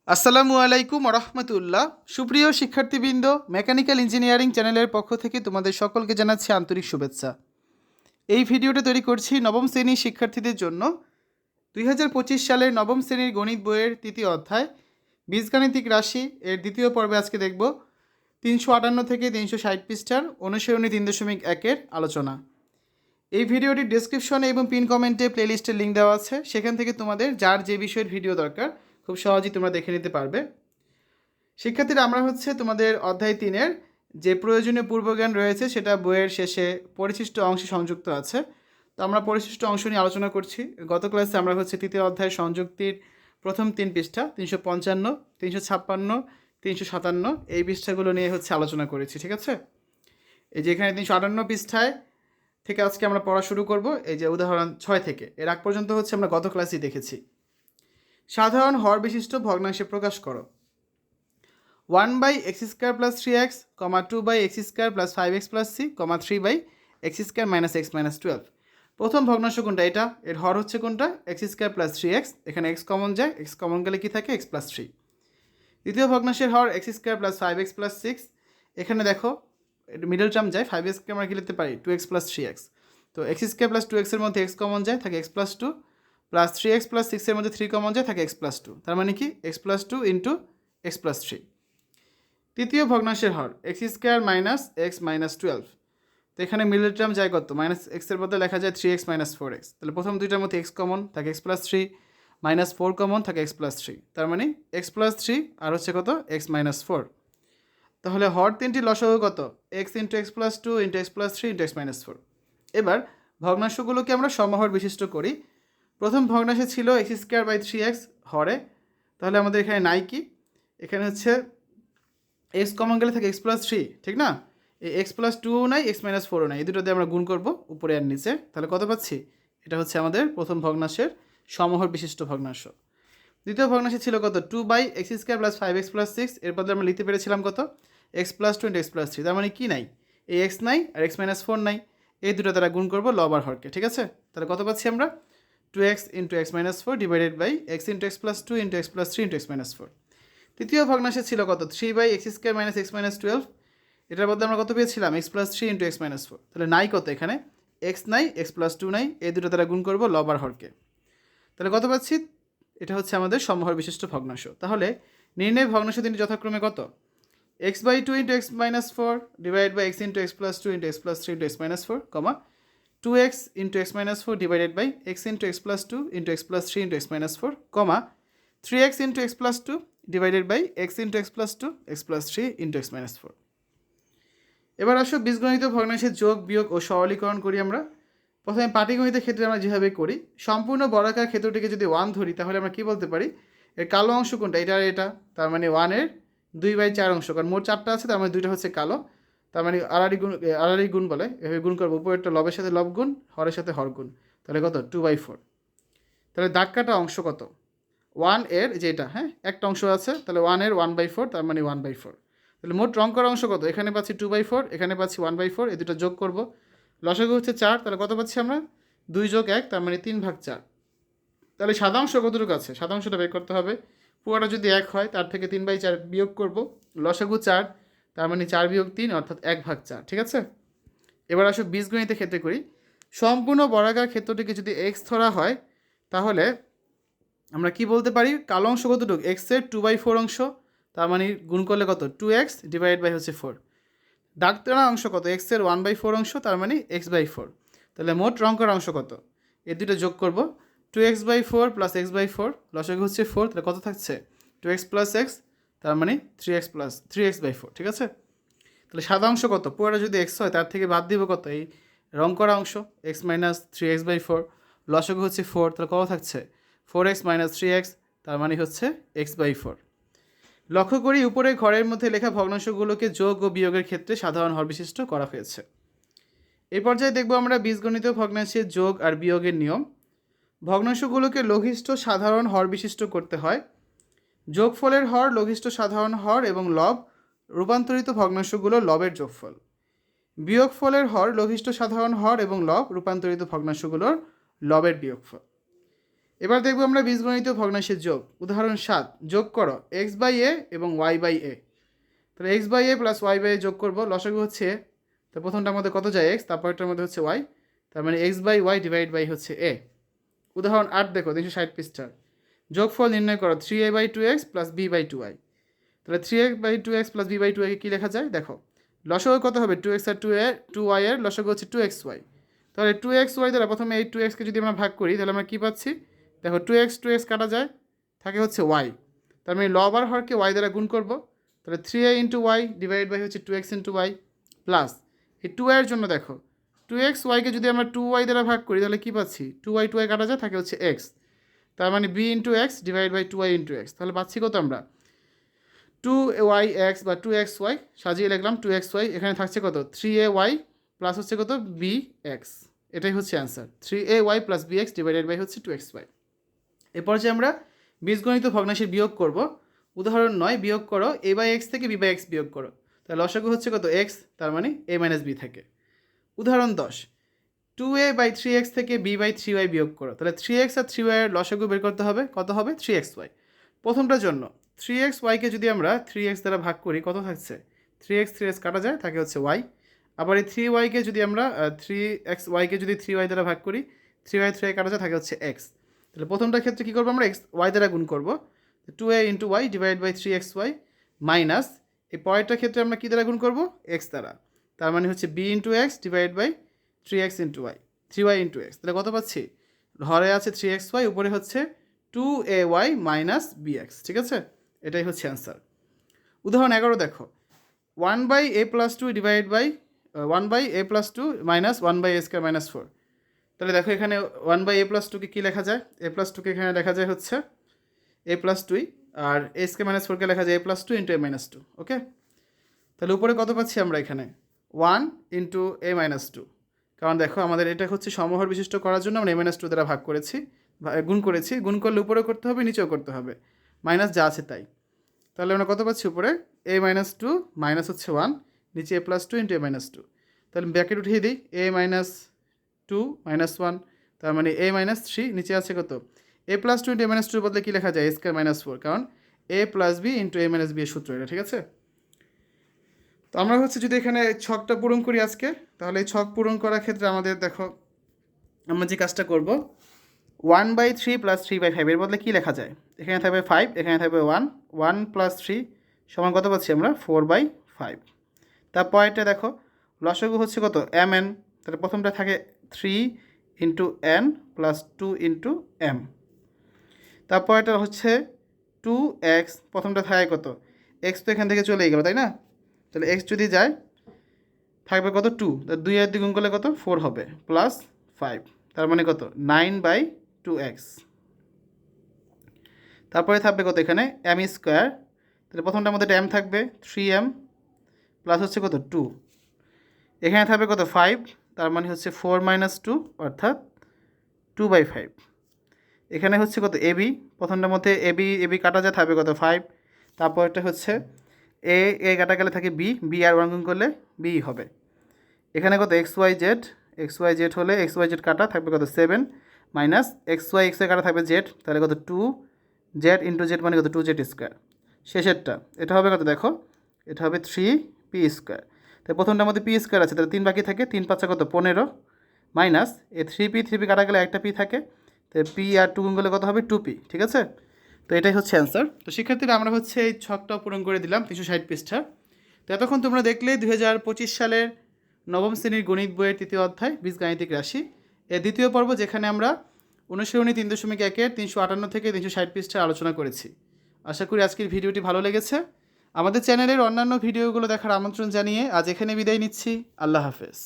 আসসালামু আলাইকুম রহমতুল্লাহ। সুপ্রিয় শিক্ষার্থীবৃন্দ, মেকানিক্যাল ইঞ্জিনিয়ারিং চ্যানেলের পক্ষ থেকে তোমাদের সকলকে জানাচ্ছি আন্তরিক শুভেচ্ছা। এই ভিডিওটা তৈরি করছি নবম শ্রেণীর শিক্ষার্থীদের জন্য। 2025 সালের নবম শ্রেণীর গণিত বইয়ের তৃতীয় অধ্যায় বীজগাণিতিক রাশি এর দ্বিতীয় পর্বে আজকে দেখব 358 থেকে 360 পৃষ্ঠার অনুশীলনী 3.1-এর আলোচনা। এই ভিডিওটির ডেসক্রিপশনে এবং পিন কমেন্টে প্লেলিস্টের লিঙ্ক দেওয়া আছে, সেখান থেকে তোমাদের যার যে বিষয়ের ভিডিও দরকার খুব সহজেই তোমরা দেখে নিতে পারবে। শিক্ষার্থীরা, আমরা তোমাদের অধ্যায় 3-এর যে প্রয়োজনীয় পূর্বজ্ঞান রয়েছে সেটা বইয়ের শেষে পরিশিষ্ট অংশে সংযুক্ত আছে। তো আমরা পরিশিষ্ট অংশ নিয়ে আলোচনা করছি। গত ক্লাসে আমরা তৃতীয় অধ্যায় সংযুক্তির প্রথম 3 পৃষ্ঠা 355, 356, 357 এই পৃষ্ঠাগুলো নিয়ে আলোচনা করেছি। ঠিক আছে, এই যে এখানে 358 পৃষ্ঠায় থেকে আজকে আমরা পড়া শুরু করব। এই যে উদাহরণ 6 থেকে এর আগ পর্যন্ত আমরা গত ক্লাসেই দেখেছি। সাধারণ হর বিশিষ্ট ভগ্নাংশে প্রকাশ করো। 1/x² + 3x, 2/x² + 5x + c, 3/x² - x - 12। প্রথম ভগ্নাংশ কোনটা? এটা এর হর কোনটা? x² + 3x। এখানে x কমন যায়, x কমন গেলে কি থাকে? x + 3। দ্বিতীয় ভগ্নাংশের হর x² + 5x + 6। এখানে দেখো মিডল টার্ম যায়, 5x কে আমরা কি লিখতে পারি? 2x + 3x। তো x² + 2x এর মধ্যে x কমন যায়, থাকে x + 2, প্লাস 3x + 6 এর মধ্যে 3 কমন যায়, থাকে x + 2। তার মানে কি? x + 2 × x + 3। তৃতীয় ভগ্নাংশের হর x² - x - 12। তো এখানে মিডল টার্ম যায় কত? -x এর বদলে লেখা যায় 3x - 4x। তাহলে প্রথম দুইটার মধ্যে x কমন, থাকে x + 3, -4 কমন, থাকে x + 3। তার মানে x + 3 আর কত? x - 4। তাহলে হর তিনটি লসাগু কত? x × x + 2 × x + 3 × x - 4। এবার ভগ্নাংশগুলোকে আমরা সমহর বিশিষ্ট করি। প্রথম ভগ্নাংশে ছিল x² / 3x হরে, তাহলে আমাদের এখানে নাই কি? এখানে x কমন গেলে থাকে x + 3, ঠিক না? এই x + 2 নাই, x - 4 নাই, এই দুটো দিয়ে আমরা গুণ করব উপরে আর নিচে। তাহলে কত পাচ্ছি? এটা আমাদের প্রথম ভগ্নাংশের সমহর বিশিষ্ট ভগ্নাংশ। দ্বিতীয় ভগ্নাংশে ছিল কত? 2/x² + 5x + 6। এর বদলে আমরা লিখতে পেরেছিলাম কত? x + 2 × x + 3। তার মানে কি নাই? এই x নাই আর x - 4 নাই, এই দুটো দ্বারা গুণ করব লব আর হরকে। ঠিক আছে, তাহলে কত পাচ্ছি আমরা? 2x × x - 4 / x × x + 2 × x + 3 × x - 4। তৃতীয় ভগ্নাংশে ছিল কত? 3/x² - x - 12। এটার বদলে আমরা কত পেয়েছিলাম? x + 3 × x - 4। তাহলে নাই কত? এখানে x নাই, x + 2 নাই, এই দুটো দ্বারা গুণ করব লব আর হরকে। তাহলে কত পাচ্ছি? এটা আমাদের সমহর বিশিষ্ট ভগ্নাংশ। তাহলে নির্ণয় ভগ্নাংশ তিনটি যথাক্রমে কত? x/2 × x - 4 / x × x + 2 × x + 3 × x - 4, 2x × x - 4 / x × x + 2 × x + 3 × x - 4, 3x × x + 2 / x × x + 2 x + 3 × x - 4। এবার আসো বীজগণিত ভগ্নাংশের যোগ বিয়োগ ও সরলীকরণ করি আমরা। প্রথমে পাটিগণিতের ক্ষেত্রে আমরা যেভাবে করি, সম্পূর্ণ বর্গাকার ক্ষেত্রটিকে যদি 1 ধরি তাহলে আমরা কি বলতে পারি? এর কালো অংশ কোনটা? এটা আর এটা, তার মানে 1-এর 2/4 অংশ, কারণ মোট 4টা আছে, তার মানে 2টা কালো, তার মানে আড়াআড়ি গুণ বলে, এভাবে গুণ করবো। উপরেরটা লবের সাথে লব গুণ, হরের সাথে হর গুণ, তাহলে কত? 2/4। তাহলে দাগ কাটা অংশ কত? 1-এর যেটা, হ্যাঁ একটা অংশ আছে, তাহলে 1-এর 1/4, তার মানে 1/4। তাহলে মোট রং করা অংশ কত? এখানে পাচ্ছি 2/4, এখানে পাচ্ছি 1/4, এই দুটো যোগ করব, লসাগু 4। তাহলে কত পাচ্ছি আমরা? 2 + 1, তার মানে 3/4। তাহলে সাদা অংশ কতটুকু আছে? সাদা অংশটা বের করতে হবে। পুরোটা যদি 1 হয় তার থেকে 3/4 বিয়োগ করব, লসাগু 4, তার মানে 4 - 3 অর্থাৎ 1/4। ঠিক আছে, এবার আসো বীজগণিতের ক্ষেত্রে করি। সম্পূর্ণ বর্গাকার ক্ষেত্রটিকে যদি x ধরা হয় তাহলে আমরা কি বলতে পারি? কালো অংশ কতটুকু? x-এর 2/4 অংশ, তার মানে গুণ করলে কত? 2x / 4। দাগ টানা অংশ কত? x-এর 1/4 অংশ, তার মানে x/4। তাহলে মোট রং করা অংশ কত? এই দুটো যোগ করব, 2x/4 + x/4, লসাগু 4, তাহলে কত থাকছে? 2x + x, তার মানে 3x/4। ঠিক আছে, তাহলে সাদা অংশ কত? পুরোটা যদি x হয় তার থেকে বাদ দিব কত? এই রং করা অংশ, x - 3x/4, লসাগু 4, তাহলে কত থাকছে? 4x - 3x, তার মানে x/4। লক্ষ্য করি উপরে ঘরের মধ্যে লেখা ভগ্নাংশগুলোকে যোগ ও বিয়োগের ক্ষেত্রে সাধারণ হর বিশিষ্ট করা হয়েছে। এই পর্যায়ে দেখব আমরা বীজগণিত ভগ্নাংশের যোগ আর বিয়োগের নিয়ম। ভগ্নাংশগুলোকে লঘিষ্ঠ সাধারণ হর বিশিষ্ট করতে হয়। যোগফলের হর লঘিষ্ঠ সাধারণ হর এবং লব রূপান্তরিত ভগ্নাংশগুলো লবের যোগফল। বিয়োগফলের হর লঘিষ্ঠ সাধারণ হর এবং লব রূপান্তরিত ভগ্নাংশগুলোর লবের বিয়োগফল। এবার দেখব আমরা বীজগণিত ভগ্নাংশের যোগ। উদাহরণ 7, যোগ করো x/a এবং y/a। তাহলে x/a প্লাস y/a যোগ করব, লসাগু হচ্ছে তো প্রথমটার মধ্যে কত যায় x, তারপরটার মধ্যে হচ্ছে y, তার মানে x/y ডিভাইড বাই হচ্ছে a। উদাহরণ 8 দেখো 360 পৃষ্ঠার, যোগফল নির্ণয় করো 3a/2x প্লাস b/2y। তাহলে 3a/2x প্লাস b/2y কী লেখা যায় দেখো, লসাগু কত হবে 2x আর 2y এর লসাগু হচ্ছে 2xy। তাহলে 2xy দ্বারা প্রথমে এই 2xকে যদি আমরা ভাগ করি তাহলে আমরা কী পাচ্ছি দেখো 2x কাটা যায়, থাকে হচ্ছে y। তার মানে লব আর হরকে y দ্বারা গুণ করব, তাহলে 3a into y divide by হচ্ছে 2x ইন্টু ওয়াই প্লাস এই 2y এর জন্য দেখো 2xyকে যদি আমরা 2y দ্বারা ভাগ করি তাহলে কী পাচ্ছি 2y কাটা যায়, থাকে হচ্ছে x। তার মানে b into x divide by 2y into x. তাহলে পাচ্ছি কত আমরা 2yx বা 2xy, সাজিয়ে লিখলাম 2xy, এখানে থাকছে কত 3ay প্লাস হচ্ছে কত bx। এটাই হচ্ছে answer, 3ay plus bx divided by হচ্ছে 2xy। এরপর যে আমরা বীজগণিত ভগ্নাংশের বিয়োগ করব। উদাহরণ 9, বিয়োগ করো a/x থেকে b/x বিয়োগ করো। তাহলে লসাগু হচ্ছে কত x, তার মানে a-b থাকে। উদাহরণ 10, 2a/3x থেকে b/3y বিয়োগ করো। তাহলে 3x আর 3y এর লসাগু বের করতে হবে, কত হবে 3xy। প্রথমটার জন্য 3xyকে যদি আমরা 3x দ্বারা ভাগ করি কত থাকছে 3x কাটা যায়, থাকে হচ্ছে y। আবার এই 3yকে যদি আমরা 3xyকে যদি 3y দ্বারা ভাগ করি 3y কাটা যায়, থাকে হচ্ছে x। তাহলে প্রথমটার ক্ষেত্রে কী করবো আমরা y দ্বারা গুণ করবো, 2a into y divide by 3xy minus এই পরেরটার ক্ষেত্রে আমরা কী দ্বারা গুণ করবো x দ্বারা, তার মানে হচ্ছে b into x divide by 3x into y 3y into x. তাহলে কত পাচ্ছি, হরে আছে 3xy, উপরে হচ্ছে 2ay মাইনাস bx। ঠিক আছে, এটাই হচ্ছে অ্যান্সার। উদাহরণ 11 দেখো 1/a+2 divide by 1/a+2 minus 1/a² minus 4। তাহলে দেখো এখানে 1/a+2কে কী লেখা যায়, a+2কে এখানে লেখা যায় হচ্ছে a+2, আর a² মাইনাস 4কে লেখা যায় a+2 ইন্টু a-2। ওকে, তাহলে উপরে কত পাচ্ছি আমরা এখানে 1 ইন্টু a-2, কারণ দেখো আমাদের এটা হচ্ছে সমহর বিশিষ্ট করার জন্য আমরা a-2 দ্বারা ভাগ করেছি, গুণ করেছি, গুণ করলে উপরেও করতে হবে নিচেও করতে হবে, মাইনাস যা আছে তাই। তাহলে আমরা কত পাচ্ছি উপরে a-2 মাইনাস হচ্ছে 1, নিচে a+2 ইন্টু a-2। তাহলে ব্র্যাকেট উঠিয়ে দিই a-2 মাইনাস 1, তার মানে a-3, নিচে আছে কত a+2 ইন্টু a-2 বদলে কী লেখা যায় a² মাইনাস 4, কারণ a plus B into a-b এর সূত্র এটা। ঠিক আছে, তো আমরা হচ্ছে যদি এখানে ছকটা পূরণ করি আজকে, তাহলে এই ছক পূরণ করার ক্ষেত্রে আমাদের দেখো আমরা যে কাজটা করব 1/3 প্লাস 3/5 এর বদলে কী লেখা যায়, এখানে থাকবে 5, এখানে থাকবে 1 প্লাস 3 সমান কত পাচ্ছি আমরা 4/5। তারপরটা দেখো লসাগু হচ্ছে কত mn, তাহলে প্রথমটা থাকে 3 into n plus 2 into m। তারপরটা হচ্ছে 2x, প্রথমটা থাকে কত x, তো এখান থেকে চলেই গেল তাই না, তাহলে x যদি যায় থাকবে কত 2, তাহলে 2 এর দ্বিগুণ করলে কত 4 হবে প্লাস 5, তার মানে কত 9/2x। তারপরে থাকবে কত এখানে m², তাহলে প্রথমটার মধ্যে m থাকবে 3m প্লাস হচ্ছে কত 2, এখানে থাকবে কত 5, তার মানে হচ্ছে 4 মাইনাস 2 অর্থাৎ 2/5। এখানে হচ্ছে কত ab, প্রথমটার মধ্যে ab কাটা যায়, থাকবে কত 5, তারপরটা হচ্ছে a কাটা গেলে থাকে b আর 1 গুণ করলে b হবে। এখানে কত xyz হলে xyz কাটা থাকবে কত 7 মাইনাস xy কাটা থাকবে z, তাহলে কত 2z ইন্টু z মানে কত 2z²। শেষেরটা এটা হবে কত দেখো, এটা হবে 3p²। তাই প্রথমটার মধ্যে p² আছে, তাহলে 3 বাকি থাকে, 3 5 কত 15 মাইনাস এই 3p কাটা গেলে একটা p থাকে, তাই p আর 2 গুণ করলে কত হবে 2p। ঠিক আছে, তো এটাই হচ্ছে অ্যান্সার। তো শিক্ষার্থীরা আমরা হচ্ছে এই ছকটাও পূরণ করে দিলাম 360 পৃষ্ঠা। তো এতক্ষণ তোমরা দেখলে 2025 সালের নবম শ্রেণীর গণিত বইয়ের 3য় অধ্যায় বীজগাণিতিক রাশি এর দ্বিতীয় পর্ব, যেখানে আমরা অনুশীলনী 3.1-এর 358 থেকে 360 পৃষ্ঠা আলোচনা করেছি। আশা করি আজকের ভিডিওটি ভালো লেগেছে। আমাদের চ্যানেলের অন্যান্য ভিডিওগুলো দেখার আমন্ত্রণ জানিয়ে আজ এখানে বিদায় নিচ্ছি। আল্লাহ হাফেজ।